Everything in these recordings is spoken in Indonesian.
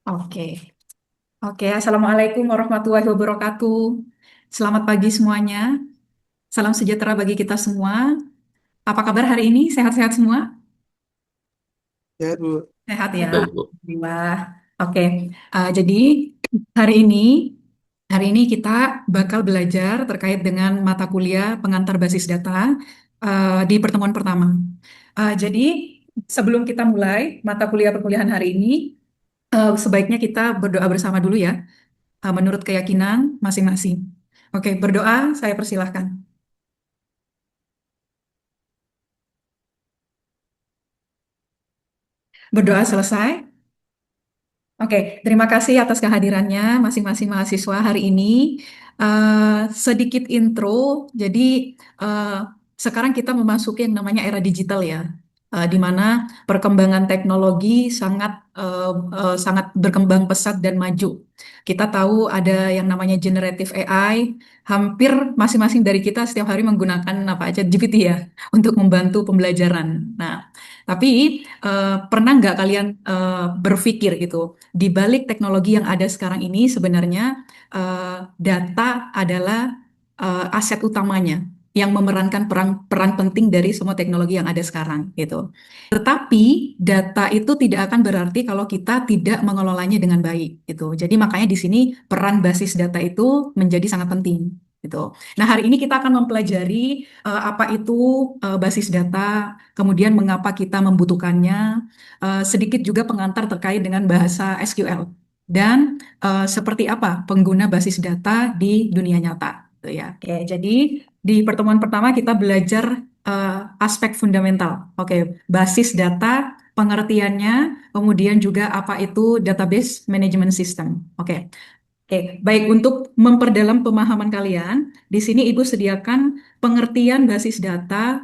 Oke, oke. Assalamualaikum warahmatullahi wabarakatuh. Selamat pagi semuanya. Salam sejahtera bagi kita semua. Apa kabar hari ini? Sehat-sehat semua? Ya, Bu. Sehat ya. Baik, Bu. Alhamdulillah. Oke. Jadi hari ini kita bakal belajar terkait dengan mata kuliah pengantar basis data di pertemuan pertama. Jadi sebelum kita mulai mata kuliah perkuliahan hari ini, sebaiknya kita berdoa bersama dulu ya, menurut keyakinan masing-masing. Oke, berdoa, saya persilahkan. Berdoa selesai. Oke, terima kasih atas kehadirannya masing-masing mahasiswa hari ini. Sedikit intro, jadi eh, sekarang kita memasuki yang namanya era digital ya, di mana perkembangan teknologi sangat berkembang pesat dan maju. Kita tahu ada yang namanya generative AI, hampir masing-masing dari kita setiap hari menggunakan apa aja GPT ya untuk membantu pembelajaran. Nah, tapi pernah nggak kalian berpikir gitu? Di balik teknologi yang ada sekarang ini sebenarnya data adalah aset utamanya yang memerankan peran penting dari semua teknologi yang ada sekarang gitu. Tetapi data itu tidak akan berarti kalau kita tidak mengelolanya dengan baik gitu. Jadi makanya di sini peran basis data itu menjadi sangat penting gitu. Nah, hari ini kita akan mempelajari apa itu basis data, kemudian mengapa kita membutuhkannya, sedikit juga pengantar terkait dengan bahasa SQL dan seperti apa pengguna basis data di dunia nyata. Gitu ya. Oke, jadi di pertemuan pertama kita belajar aspek fundamental. Oke, basis data, pengertiannya, kemudian juga apa itu database management system. Oke. Oke, baik untuk memperdalam pemahaman kalian, di sini Ibu sediakan pengertian basis data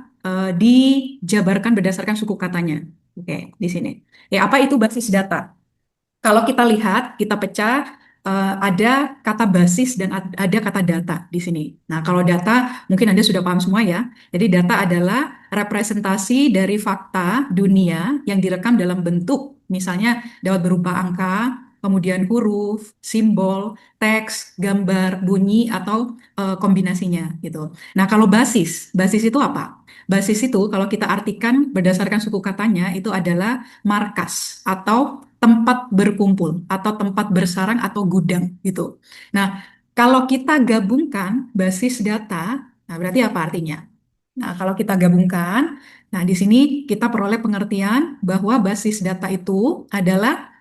dijabarkan berdasarkan suku katanya. Oke, di sini. Ya, apa itu basis data? Kalau kita lihat, kita pecah, ada kata basis dan ada kata data di sini. Nah, kalau data mungkin Anda sudah paham semua ya. Jadi data adalah representasi dari fakta dunia yang direkam dalam bentuk, misalnya dapat berupa angka, kemudian huruf, simbol, teks, gambar, bunyi, atau kombinasinya gitu. Nah, kalau basis itu apa? Basis itu kalau kita artikan berdasarkan suku katanya itu adalah markas atau tempat berkumpul atau tempat bersarang atau gudang gitu. Nah, kalau kita gabungkan basis data, nah berarti apa artinya? Nah, kalau kita gabungkan, nah di sini kita peroleh pengertian bahwa basis data itu adalah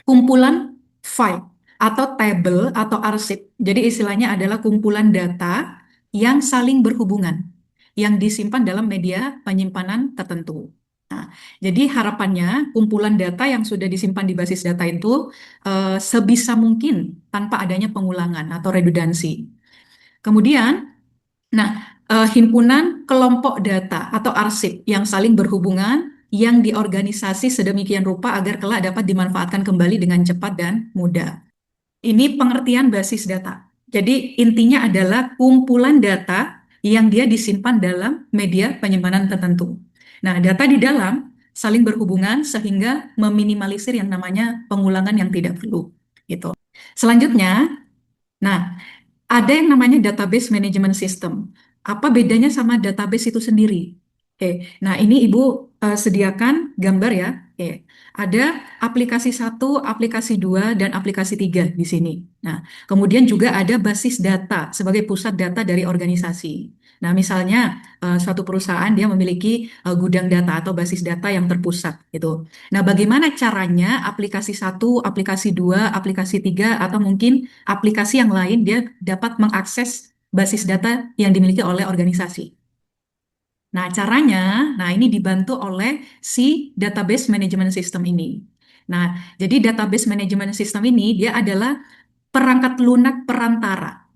kumpulan file atau table atau arsip. Jadi istilahnya adalah kumpulan data yang saling berhubungan, yang disimpan dalam media penyimpanan tertentu. Nah, jadi harapannya kumpulan data yang sudah disimpan di basis data itu sebisa mungkin tanpa adanya pengulangan atau redundansi. Kemudian, nah, himpunan kelompok data atau arsip yang saling berhubungan yang diorganisasi sedemikian rupa agar kelak dapat dimanfaatkan kembali dengan cepat dan mudah. Ini pengertian basis data. Jadi intinya adalah kumpulan data yang dia disimpan dalam media penyimpanan tertentu. Nah, data di dalam saling berhubungan sehingga meminimalisir yang namanya pengulangan yang tidak perlu. Gitu. Selanjutnya, nah, ada yang namanya database management system. Apa bedanya sama database itu sendiri? Oke, nah ini Ibu sediakan gambar ya. Oke, ada aplikasi satu, aplikasi 2, dan aplikasi 3 di sini. Nah, kemudian juga ada basis data sebagai pusat data dari organisasi. Nah, misalnya suatu perusahaan dia memiliki gudang data atau basis data yang terpusat gitu. Nah, bagaimana caranya aplikasi satu, aplikasi 2, aplikasi 3, atau mungkin aplikasi yang lain dia dapat mengakses basis data yang dimiliki oleh organisasi. Nah, caranya, nah ini dibantu oleh si database management system ini. Nah, jadi database management system ini dia adalah perangkat lunak perantara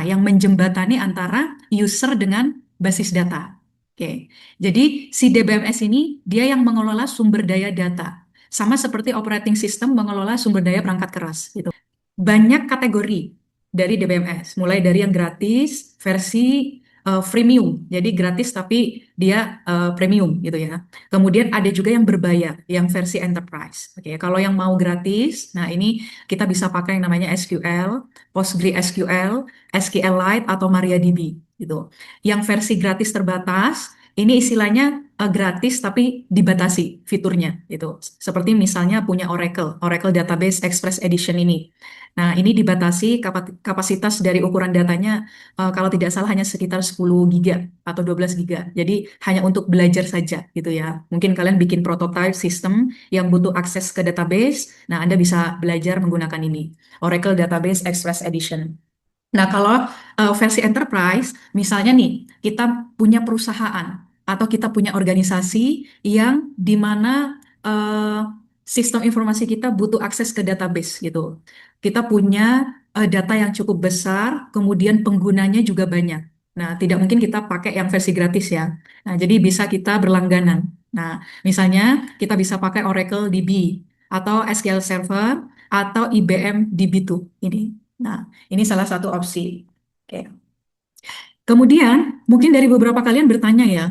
yang menjembatani antara user dengan basis data. Oke, jadi si DBMS ini dia yang mengelola sumber daya data, sama seperti operating system mengelola sumber daya perangkat keras gitu. Banyak kategori dari DBMS, mulai dari yang gratis, versi freemium, jadi gratis tapi dia premium gitu ya. Kemudian ada juga yang berbayar, yang versi enterprise. Oke, kalau yang mau gratis, nah ini kita bisa pakai yang namanya SQL, PostgreSQL, SQLite atau MariaDB gitu. Yang versi gratis terbatas, ini istilahnya gratis tapi dibatasi fiturnya gitu. Seperti misalnya punya Oracle Database Express Edition ini. Nah, ini dibatasi kapasitas dari ukuran datanya kalau tidak salah hanya sekitar 10 giga atau 12 giga. Jadi hanya untuk belajar saja gitu ya. Mungkin kalian bikin prototype sistem yang butuh akses ke database. Nah, Anda bisa belajar menggunakan ini. Oracle Database Express Edition. Nah, kalau versi enterprise, misalnya nih, kita punya perusahaan atau kita punya organisasi yang di mana sistem informasi kita butuh akses ke database gitu. Kita punya data yang cukup besar, kemudian penggunanya juga banyak. Nah, tidak mungkin kita pakai yang versi gratis ya. Nah, jadi bisa kita berlangganan. Nah, misalnya kita bisa pakai Oracle DB atau SQL Server atau IBM DB2 ini. Nah, ini salah satu opsi. Oke. Kemudian, mungkin dari beberapa kalian bertanya ya,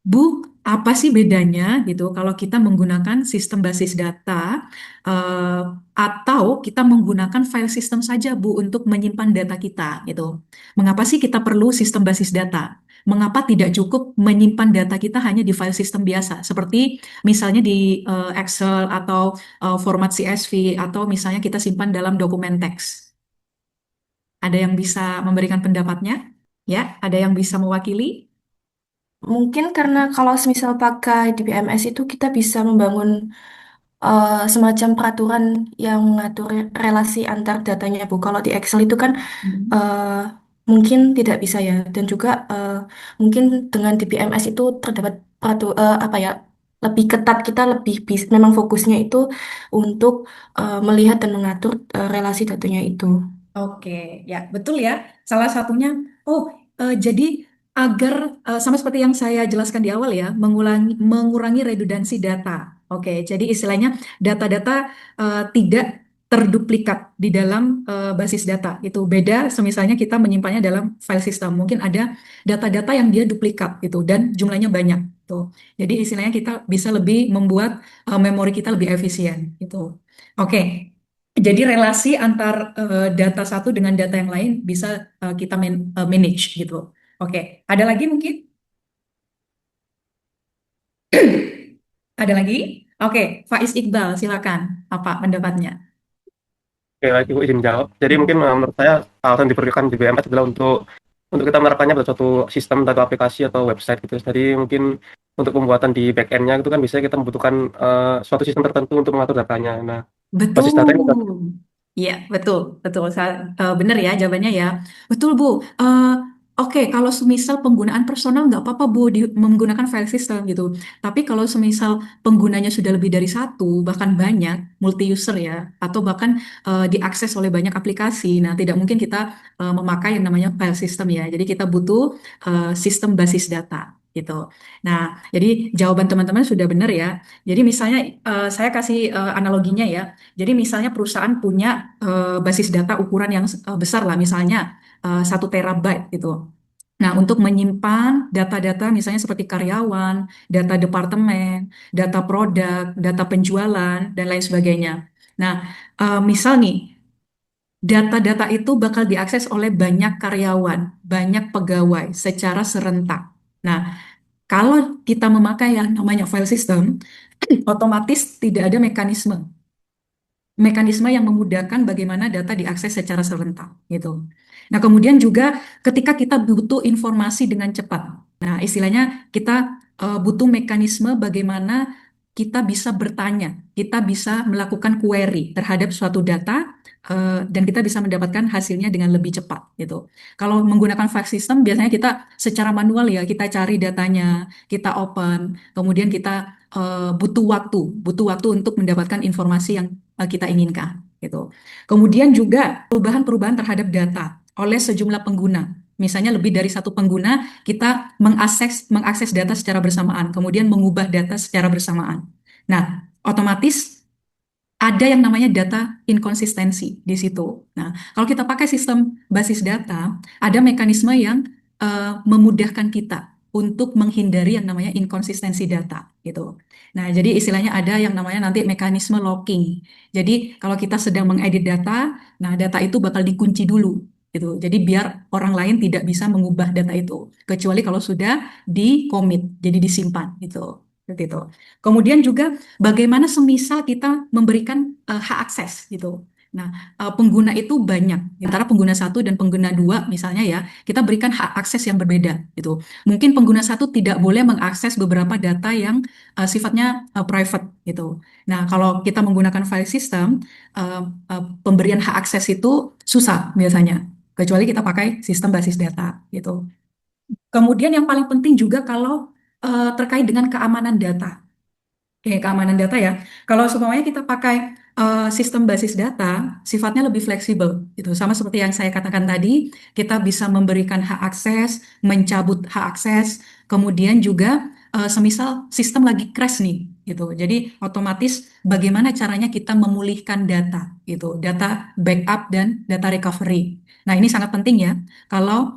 Bu, apa sih bedanya gitu kalau kita menggunakan sistem basis data eh, atau kita menggunakan file system saja, Bu, untuk menyimpan data kita gitu. Mengapa sih kita perlu sistem basis data? Mengapa tidak cukup menyimpan data kita hanya di file system biasa, seperti misalnya di Excel atau format CSV atau misalnya kita simpan dalam dokumen teks? Ada yang bisa memberikan pendapatnya? Ya, ada yang bisa mewakili? Mungkin karena kalau semisal pakai DBMS itu kita bisa membangun semacam peraturan yang mengatur relasi antar datanya, Bu. Kalau di Excel itu kan Hmm. eh, mungkin tidak bisa ya. Dan juga mungkin dengan DBMS itu terdapat apa ya, lebih ketat, kita lebih bisa, memang fokusnya itu untuk melihat dan mengatur relasi datanya itu. Oke, ya betul ya. Salah satunya, oh jadi agar sama seperti yang saya jelaskan di awal ya, mengurangi redundansi data. Oke, jadi istilahnya data-data tidak terduplikat di dalam basis data. Itu beda, semisalnya kita menyimpannya dalam file system. Mungkin ada data-data yang dia duplikat gitu dan jumlahnya banyak. Tuh. Jadi istilahnya kita bisa lebih membuat memori kita lebih efisien gitu. Oke. Jadi relasi antar data satu dengan data yang lain bisa kita manage gitu. Oke, ada lagi mungkin? Ada lagi? Oke, Faiz Iqbal, silakan. Apa pendapatnya? Oke, baik, Ibu izin jawab. Jadi mungkin menurut saya alasan diperlukan di BMS adalah untuk kita menerapkannya pada suatu sistem atau aplikasi atau website gitu. Jadi mungkin untuk pembuatan di back-end-nya itu kan biasanya kita membutuhkan suatu sistem tertentu untuk mengatur datanya. Nah, basis data ini Betul. Iya, betul, betul. Benar ya jawabannya ya. Betul, Bu. Oke, kalau semisal penggunaan personal nggak apa-apa, Bu, menggunakan file system gitu. Tapi kalau semisal penggunanya sudah lebih dari satu, bahkan banyak, multi user ya, atau bahkan diakses oleh banyak aplikasi, nah tidak mungkin kita memakai yang namanya file system ya. Jadi kita butuh sistem basis data gitu. Nah, jadi jawaban teman-teman sudah benar ya. Jadi misalnya saya kasih analoginya ya. Jadi misalnya perusahaan punya basis data ukuran yang besar lah, misalnya 1 terabyte gitu. Nah, untuk menyimpan data-data misalnya seperti karyawan, data departemen, data produk, data penjualan, dan lain sebagainya. Nah, misal nih, data-data itu bakal diakses oleh banyak karyawan, banyak pegawai secara serentak. Nah, kalau kita memakai yang namanya file system, otomatis tidak ada mekanisme yang memudahkan bagaimana data diakses secara serentak gitu. Nah, kemudian juga ketika kita butuh informasi dengan cepat. Nah, istilahnya kita butuh mekanisme bagaimana kita bisa bertanya, kita bisa melakukan query terhadap suatu data dan kita bisa mendapatkan hasilnya dengan lebih cepat gitu. Kalau menggunakan file system biasanya kita secara manual ya, kita cari datanya, kita open, kemudian kita butuh waktu untuk mendapatkan informasi yang kita inginkan gitu. Kemudian juga perubahan-perubahan terhadap data oleh sejumlah pengguna. Misalnya lebih dari satu pengguna, kita mengakses data secara bersamaan, kemudian mengubah data secara bersamaan. Nah, otomatis ada yang namanya data inkonsistensi di situ. Nah, kalau kita pakai sistem basis data, ada mekanisme yang memudahkan kita untuk menghindari yang namanya inkonsistensi data gitu. Nah, jadi istilahnya ada yang namanya nanti mekanisme locking. Jadi kalau kita sedang mengedit data, nah data itu bakal dikunci dulu gitu. Jadi biar orang lain tidak bisa mengubah data itu kecuali kalau sudah di commit, jadi disimpan gitu. Seperti itu. Kemudian juga bagaimana semisal kita memberikan hak akses gitu. Nah, pengguna itu banyak. Antara pengguna satu dan pengguna dua misalnya ya, kita berikan hak akses yang berbeda gitu. Mungkin pengguna satu tidak boleh mengakses beberapa data yang sifatnya private gitu. Nah, kalau kita menggunakan file system, pemberian hak akses itu susah biasanya, kecuali kita pakai sistem basis data gitu. Kemudian yang paling penting juga kalau terkait dengan keamanan data. Oke, keamanan data ya. Kalau semuanya kita pakai sistem basis data, sifatnya lebih fleksibel. Gitu. Sama seperti yang saya katakan tadi, kita bisa memberikan hak akses, mencabut hak akses, kemudian juga semisal sistem lagi crash nih, gitu. Jadi otomatis bagaimana caranya kita memulihkan data, gitu. Data backup dan data recovery. Nah, ini sangat penting ya, kalau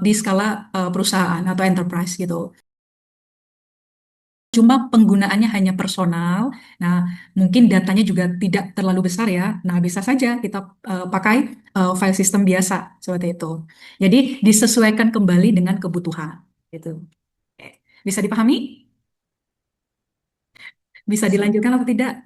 di skala perusahaan atau enterprise gitu. Cuma penggunaannya hanya personal. Nah, mungkin datanya juga tidak terlalu besar ya. Nah, bisa saja kita pakai file system biasa seperti itu. Jadi disesuaikan kembali dengan kebutuhan. Gitu. Oke. Bisa dipahami? Bisa dilanjutkan atau tidak?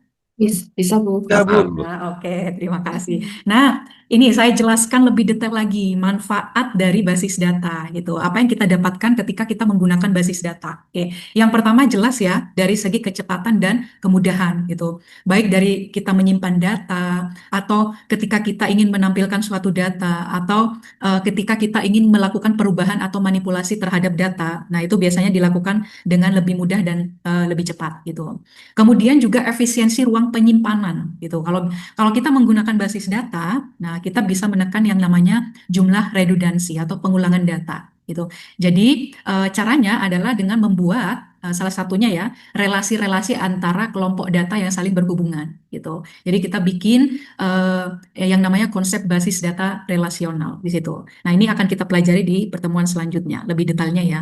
Bisa, Bu. Ya, Bu. Paham, Bu. Nah, oke, terima kasih. Nah, ini saya jelaskan lebih detail lagi manfaat dari basis data gitu. Apa yang kita dapatkan ketika kita menggunakan basis data. Oke, yang pertama jelas ya dari segi kecepatan dan kemudahan gitu. Baik dari kita menyimpan data atau ketika kita ingin menampilkan suatu data atau ketika kita ingin melakukan perubahan atau manipulasi terhadap data. Nah, itu biasanya dilakukan dengan lebih mudah dan lebih cepat gitu. Kemudian juga efisiensi ruang penyimpanan gitu. Kalau kalau kita menggunakan basis data, nah kita bisa menekan yang namanya jumlah redundansi atau pengulangan data gitu. Jadi caranya adalah dengan membuat salah satunya ya relasi-relasi antara kelompok data yang saling berhubungan gitu. Jadi kita bikin yang namanya konsep basis data relasional di situ. Nah, ini akan kita pelajari di pertemuan selanjutnya lebih detailnya ya.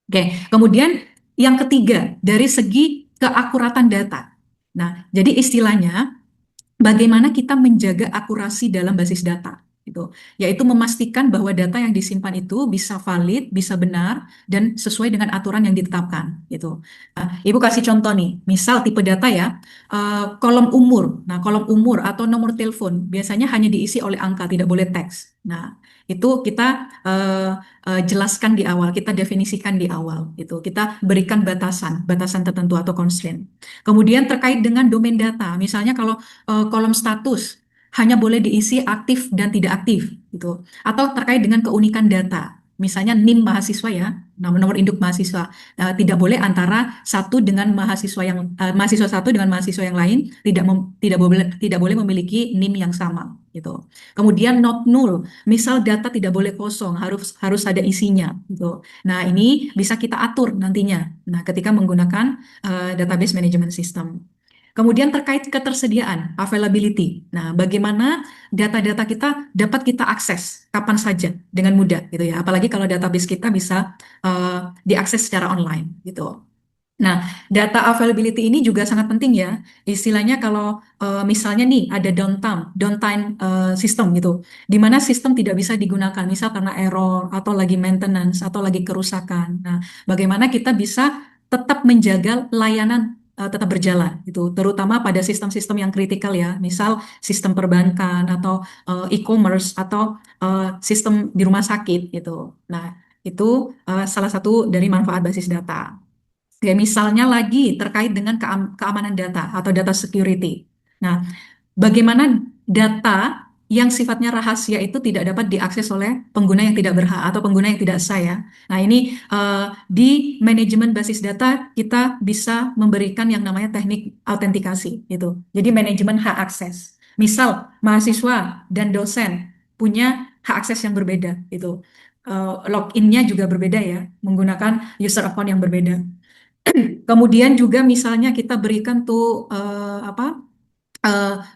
Oke, kemudian yang ketiga dari segi keakuratan data. Nah, jadi istilahnya bagaimana kita menjaga akurasi dalam basis data gitu, yaitu memastikan bahwa data yang disimpan itu bisa valid, bisa benar dan sesuai dengan aturan yang ditetapkan gitu. Nah, Ibu kasih contoh nih, misal tipe data ya, kolom umur. Nah, kolom umur atau nomor telepon biasanya hanya diisi oleh angka, tidak boleh teks. Nah, itu kita jelaskan di awal, kita definisikan di awal gitu. Kita berikan batasan, batasan tertentu atau constraint. Kemudian terkait dengan domain data, misalnya kalau kolom status hanya boleh diisi aktif dan tidak aktif gitu. Atau terkait dengan keunikan data. Misalnya NIM mahasiswa ya, nomor induk mahasiswa. Tidak boleh antara satu dengan mahasiswa satu dengan mahasiswa yang lain tidak boleh memiliki NIM yang sama gitu. Kemudian not null, misal data tidak boleh kosong, harus harus ada isinya gitu. Nah, ini bisa kita atur nantinya. Nah, ketika menggunakan database management system. Kemudian terkait ketersediaan, availability. Nah, bagaimana data-data kita dapat kita akses kapan saja dengan mudah gitu ya. Apalagi kalau database kita bisa diakses secara online gitu. Nah, data availability ini juga sangat penting ya. Istilahnya kalau misalnya nih ada downtime system gitu, di mana sistem tidak bisa digunakan, misal karena error atau lagi maintenance atau lagi kerusakan. Nah, bagaimana kita bisa tetap menjaga layanan tetap berjalan gitu, terutama pada sistem-sistem yang kritikal ya, misal sistem perbankan atau e-commerce atau sistem di rumah sakit gitu. Nah, itu salah satu dari manfaat basis data. Kayak misalnya lagi terkait dengan keamanan data atau data security. Nah, bagaimana data yang sifatnya rahasia itu tidak dapat diakses oleh pengguna yang tidak berhak atau pengguna yang tidak sah ya. Nah, ini di manajemen basis data kita bisa memberikan yang namanya teknik autentikasi gitu. Jadi manajemen hak akses. Misal mahasiswa dan dosen punya hak akses yang berbeda gitu. Login-nya juga berbeda ya, menggunakan user account yang berbeda. Kemudian juga misalnya kita berikan tuh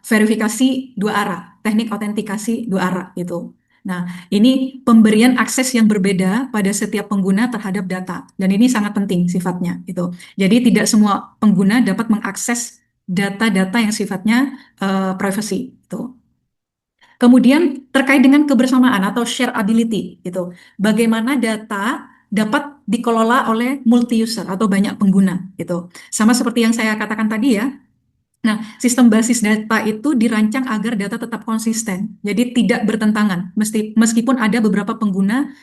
verifikasi dua arah, teknik autentikasi dua arah gitu. Nah, ini pemberian akses yang berbeda pada setiap pengguna terhadap data, dan ini sangat penting sifatnya itu. Jadi tidak semua pengguna dapat mengakses data-data yang sifatnya privacy itu. Kemudian terkait dengan kebersamaan atau shareability gitu. Bagaimana data dapat dikelola oleh multi user atau banyak pengguna gitu. Sama seperti yang saya katakan tadi ya, nah, sistem basis data itu dirancang agar data tetap konsisten, jadi tidak bertentangan, meskipun ada beberapa pengguna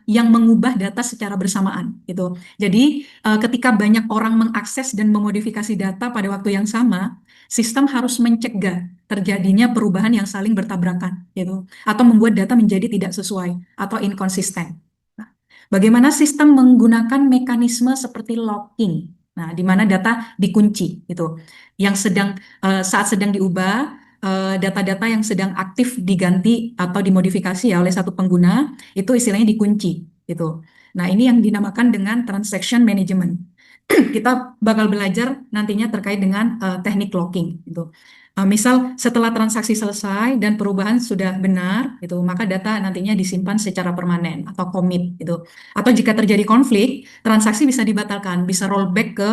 yang mengubah data secara bersamaan, gitu. Jadi, ketika banyak orang mengakses dan memodifikasi data pada waktu yang sama, sistem harus mencegah terjadinya perubahan yang saling bertabrakan, gitu, atau membuat data menjadi tidak sesuai atau inkonsisten. Nah, bagaimana sistem menggunakan mekanisme seperti locking? Nah, di mana data dikunci, gitu yang saat sedang diubah, data-data yang sedang aktif diganti atau dimodifikasi ya oleh satu pengguna itu istilahnya dikunci gitu. Nah, ini yang dinamakan dengan transaction management. Kita bakal belajar nantinya terkait dengan teknik locking gitu. Misal setelah transaksi selesai dan perubahan sudah benar gitu, maka data nantinya disimpan secara permanen atau commit gitu. Atau jika terjadi konflik, transaksi bisa dibatalkan, bisa rollback ke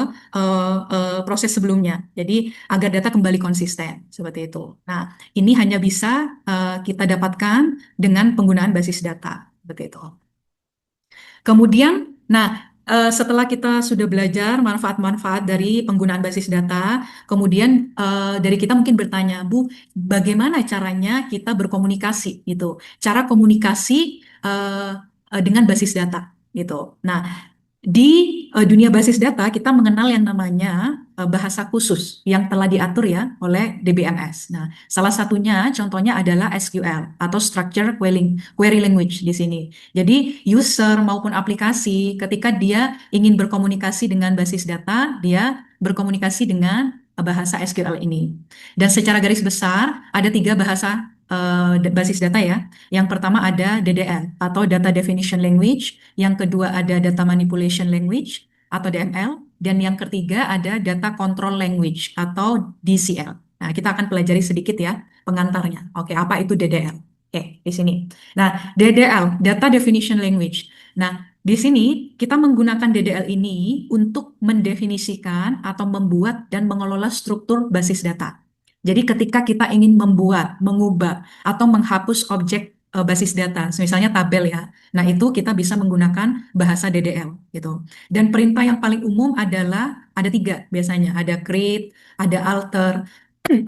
proses sebelumnya. Jadi agar data kembali konsisten seperti itu. Nah, ini hanya bisa kita dapatkan dengan penggunaan basis data seperti itu. Kemudian, nah, setelah kita sudah belajar manfaat-manfaat dari penggunaan basis data, kemudian dari kita mungkin bertanya, Bu, bagaimana caranya kita berkomunikasi gitu? Cara komunikasi dengan basis data gitu. Nah, di dunia basis data, kita mengenal yang namanya bahasa khusus yang telah diatur ya oleh DBMS. Nah, salah satunya contohnya adalah SQL atau Structured Query Language di sini. Jadi, user maupun aplikasi ketika dia ingin berkomunikasi dengan basis data, dia berkomunikasi dengan bahasa SQL ini. Dan secara garis besar, ada tiga bahasa basis data ya. Yang pertama ada DDL atau Data Definition Language, yang kedua ada Data Manipulation Language atau DML, dan yang ketiga ada Data Control Language atau DCL. Nah, kita akan pelajari sedikit ya pengantarnya. Oke, apa itu DDL? Oke, di sini. Nah, DDL, Data Definition Language. Nah, di sini kita menggunakan DDL ini untuk mendefinisikan atau membuat dan mengelola struktur basis data. Jadi ketika kita ingin membuat, mengubah, atau menghapus objek basis data, misalnya tabel ya. Nah, itu kita bisa menggunakan bahasa DDL gitu. Dan perintah yang paling umum adalah ada tiga biasanya, ada create, ada alter,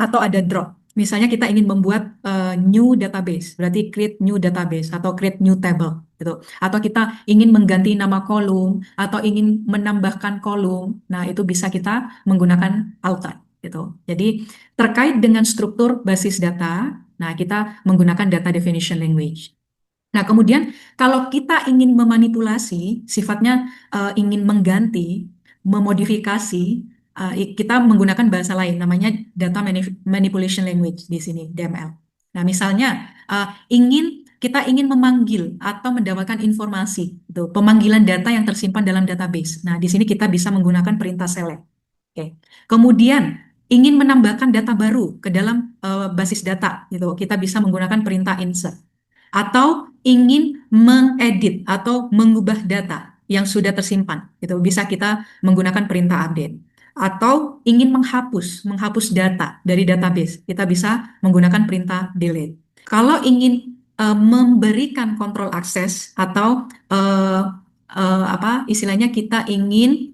atau ada drop. Misalnya kita ingin membuat new database, berarti create new database atau create new table gitu. Atau kita ingin mengganti nama kolom atau ingin menambahkan kolom. Nah, itu bisa kita menggunakan alter gitu. Jadi terkait dengan struktur basis data, nah kita menggunakan data definition language. Nah, kemudian kalau kita ingin memanipulasi, sifatnya ingin mengganti, memodifikasi, kita menggunakan bahasa lain, namanya data manipulation language di sini, DML. Nah, misalnya kita ingin memanggil atau mendapatkan informasi, itu pemanggilan data yang tersimpan dalam database. Nah, di sini kita bisa menggunakan perintah select. Oke. Kemudian ingin menambahkan data baru ke dalam basis data, gitu. Kita bisa menggunakan perintah insert. Atau ingin mengedit atau mengubah data yang sudah tersimpan, gitu. Bisa kita menggunakan perintah update. Atau ingin menghapus data dari database, kita bisa menggunakan perintah delete. Kalau ingin memberikan kontrol akses atau apa istilahnya kita ingin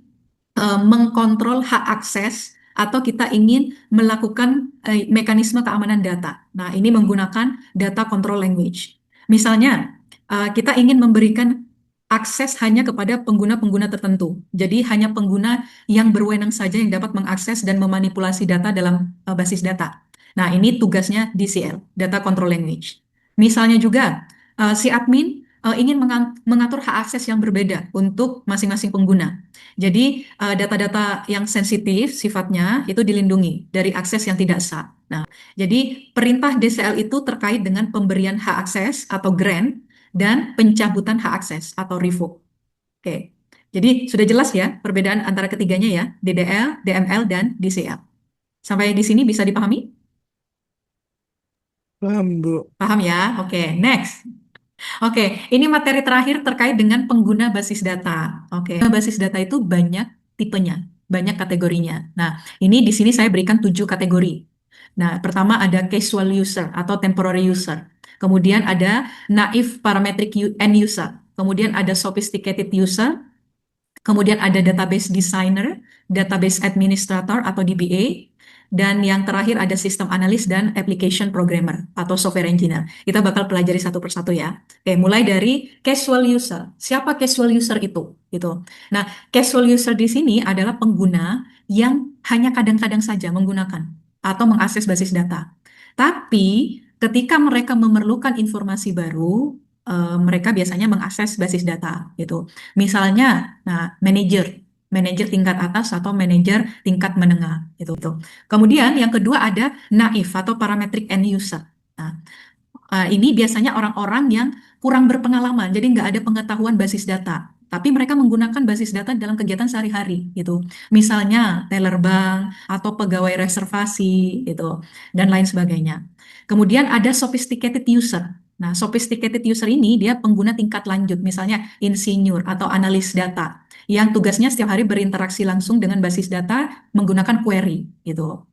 mengkontrol hak akses atau kita ingin melakukan mekanisme keamanan data. Nah, ini menggunakan data control language. Misalnya, kita ingin memberikan akses hanya kepada pengguna-pengguna tertentu. Jadi hanya pengguna yang berwenang saja yang dapat mengakses dan memanipulasi data dalam basis data. Nah, ini tugasnya DCL, Data Control Language. Misalnya juga, si admin ingin mengatur hak akses yang berbeda untuk masing-masing pengguna. Jadi data-data yang sensitif sifatnya itu dilindungi dari akses yang tidak sah. Nah, jadi perintah DCL itu terkait dengan pemberian hak akses atau grant dan pencabutan hak akses atau revoke. Oke. Jadi sudah jelas ya perbedaan antara ketiganya ya, DDL, DML, dan DCL. Sampai di sini bisa dipahami? Paham, Bu. Paham ya? Oke, next. Oke, ini materi terakhir terkait dengan pengguna basis data. Oke, basis data itu banyak tipenya, banyak kategorinya. Nah, ini di sini saya berikan 7 kategori. Nah, pertama ada casual user atau temporary user. Kemudian ada naive parametric end user. Kemudian ada sophisticated user. Kemudian ada database designer, database administrator atau DBA, dan yang terakhir ada sistem analis dan application programmer atau software engineer. Kita bakal pelajari satu persatu ya. Oke, mulai dari casual user. Siapa casual user itu? Gitu. Nah, casual user di sini adalah pengguna yang hanya kadang-kadang saja menggunakan atau mengakses basis data. Tapi ketika mereka memerlukan informasi baru, mereka biasanya mengakses basis data gitu. Misalnya, nah, manajer tingkat atas atau manajer tingkat menengah gitu. Kemudian yang kedua ada naif atau parametric end user. Nah, ini biasanya orang-orang yang kurang berpengalaman, jadi nggak ada pengetahuan basis data. Tapi mereka menggunakan basis data dalam kegiatan sehari-hari gitu. Misalnya teller bank atau pegawai reservasi gitu dan lain sebagainya. Kemudian ada sophisticated user. Nah, sophisticated user ini dia pengguna tingkat lanjut, misalnya insinyur atau analis data yang tugasnya setiap hari berinteraksi langsung dengan basis data menggunakan query gitu.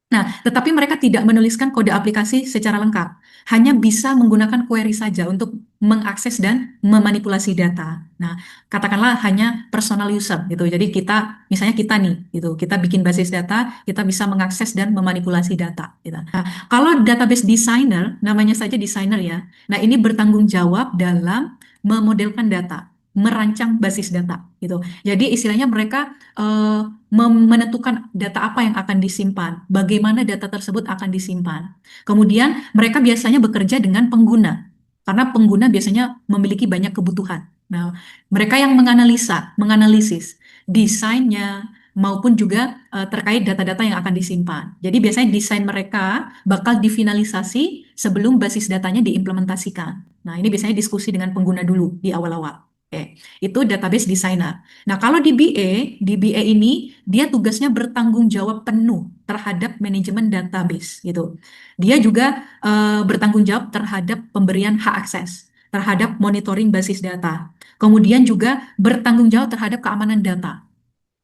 Nah, tetapi mereka tidak menuliskan kode aplikasi secara lengkap, hanya bisa menggunakan query saja untuk mengakses dan memanipulasi data. Nah, katakanlah hanya personal user gitu. Jadi kita, misalnya kita nih, gitu, kita bikin basis data, kita bisa mengakses dan memanipulasi data. Gitu. Nah, kalau database designer, namanya saja designer ya. Nah, ini bertanggung jawab dalam memodelkan data, merancang basis data, gitu. Jadi istilahnya mereka menentukan data apa yang akan disimpan, bagaimana data tersebut akan disimpan. Kemudian mereka biasanya bekerja dengan pengguna, karena pengguna biasanya memiliki banyak kebutuhan. Nah, mereka yang menganalisis desainnya maupun juga terkait data-data yang akan disimpan. Jadi biasanya desain mereka bakal difinalisasi sebelum basis datanya diimplementasikan. Nah, ini biasanya diskusi dengan pengguna dulu di awal-awal. Oke, itu database designer. Nah, kalau DBA ini dia tugasnya bertanggung jawab penuh terhadap manajemen database gitu. Dia juga bertanggung jawab terhadap pemberian hak akses, terhadap monitoring basis data. Kemudian juga bertanggung jawab terhadap keamanan data.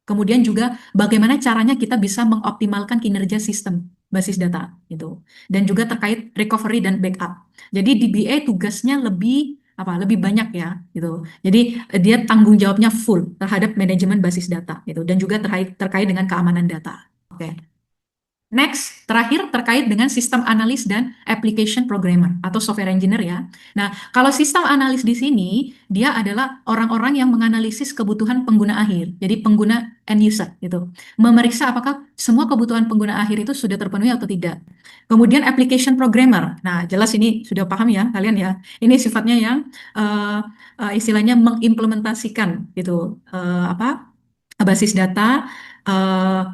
Kemudian juga bagaimana caranya kita bisa mengoptimalkan kinerja sistem basis data gitu. Dan juga terkait recovery dan backup. Jadi DBA tugasnya lebih banyak ya gitu. Jadi dia tanggung jawabnya full terhadap manajemen basis data gitu dan juga terkait dengan keamanan data. Oke. Next, terakhir terkait dengan sistem analis dan application programmer atau software engineer ya. Nah, kalau sistem analis di sini, dia adalah orang-orang yang menganalisis kebutuhan pengguna akhir. Jadi pengguna end user gitu. Memeriksa apakah semua kebutuhan pengguna akhir itu sudah terpenuhi atau tidak. Kemudian application programmer. Nah, jelas ini sudah paham ya kalian ya. Ini sifatnya yang istilahnya mengimplementasikan gitu basis data,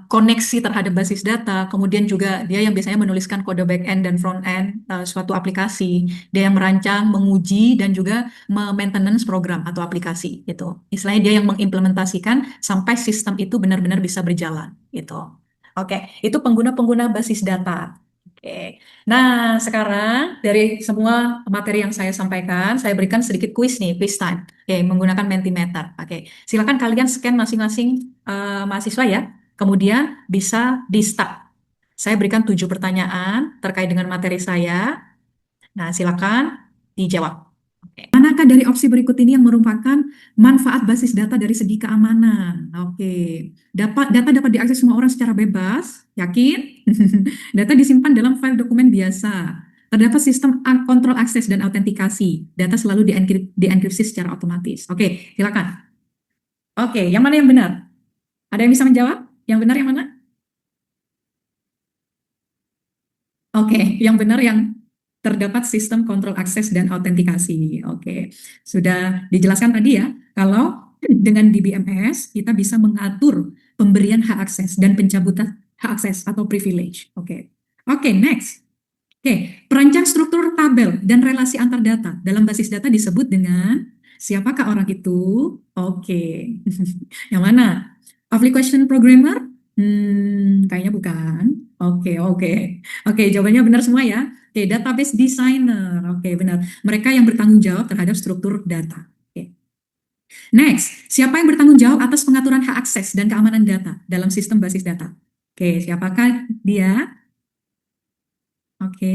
koneksi terhadap basis data, kemudian juga dia yang biasanya menuliskan kode back-end dan front-end suatu aplikasi, dia yang merancang, menguji, dan juga maintenance program atau aplikasi gitu. Istilahnya dia yang mengimplementasikan sampai sistem itu benar-benar bisa berjalan gitu. Oke, itu pengguna-pengguna basis data. Oke. Nah, sekarang dari semua materi yang saya sampaikan, saya berikan sedikit kuis nih, quiz time. Oke, menggunakan Mentimeter. Oke, silakan kalian scan masing-masing mahasiswa ya. Kemudian bisa di-start. Saya berikan 7 pertanyaan terkait dengan materi saya. Nah, silakan dijawab. Oke. Manakah dari opsi berikut ini yang merupakan manfaat basis data dari segi keamanan? Oke. Data dapat diakses semua orang secara bebas. Yakin? Data disimpan dalam file dokumen biasa. Terdapat sistem kontrol akses dan autentikasi. Data selalu dienkripsi secara otomatis. Oke, silakan. Oke, yang mana yang benar? Ada yang bisa menjawab? Yang benar yang mana? Oke, yang benar yang terdapat sistem kontrol akses dan autentikasi. Oke, sudah dijelaskan tadi ya, kalau dengan DBMS kita bisa mengatur pemberian hak akses dan pencabutan hak akses atau privilege. Oke, oke, next. Oke, perancang struktur tabel dan relasi antar data dalam basis data disebut dengan siapakah orang itu? Oke, yang mana? Application programmer? Kayaknya bukan. Oke. Oke, jawabannya benar semua ya. Oke, database designer. Oke, benar. Mereka yang bertanggung jawab terhadap struktur data. Oke. Next, siapa yang bertanggung jawab atas pengaturan hak akses dan keamanan data dalam sistem basis data? Oke, siapakah dia? Oke.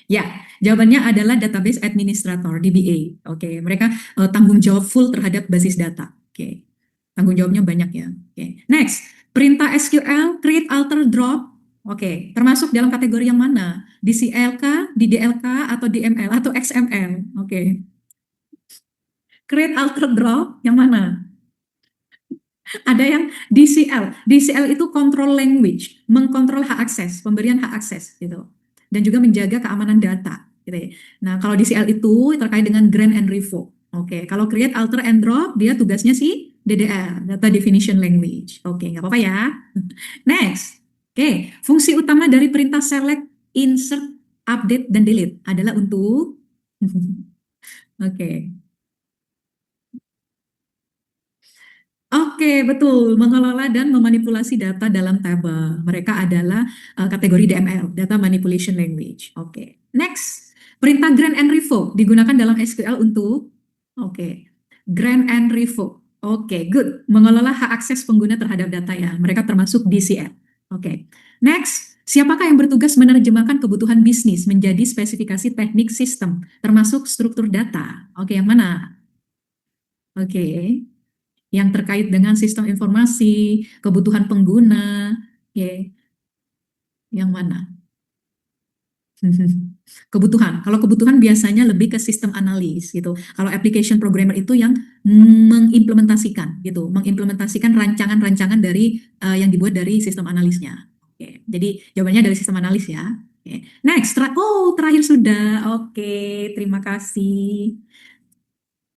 Ya, jawabannya adalah database administrator, DBA. Oke, mereka tanggung jawab full terhadap basis data. Oke, tanggung jawabnya banyak ya. Oke, next, perintah SQL create, alter, drop. Oke, termasuk dalam kategori yang mana? DCLK, DDLK, atau DML, atau XML? Oke, create, alter, drop, yang mana? Ada yang DCL. DCL itu control language, mengkontrol hak akses, pemberian hak akses gitu. Dan juga menjaga keamanan data gitu ya. Nah, kalau DCL itu terkait dengan grant and revoke. Oke, kalau create, alter, and drop dia tugasnya si DDL, data definition language. Oke, nggak apa-apa ya. Next. Oke, fungsi utama dari perintah select, insert, update, dan delete adalah untuk Oke. Oke, betul. Mengelola dan memanipulasi data dalam tabel. Mereka adalah kategori DML, Data Manipulation Language. Oke. Next, perintah grant and revoke digunakan dalam SQL untuk grant and revoke. Oke, good. Mengelola hak akses pengguna terhadap data ya. Mereka termasuk DCL. Oke. Next, siapakah yang bertugas menerjemahkan kebutuhan bisnis menjadi spesifikasi teknik sistem, termasuk struktur data? Oke, yang mana? Oke, yang terkait dengan sistem informasi, kebutuhan pengguna, ya, yang mana? Kebutuhan. Kalau kebutuhan biasanya lebih ke sistem analis gitu. Kalau application programmer itu yang mengimplementasikan gitu, mengimplementasikan rancangan-rancangan dari yang dibuat dari sistem analisnya. Oke. Jadi jawabannya dari sistem analis ya. Oke. Next, terakhir sudah. Oke, terima kasih.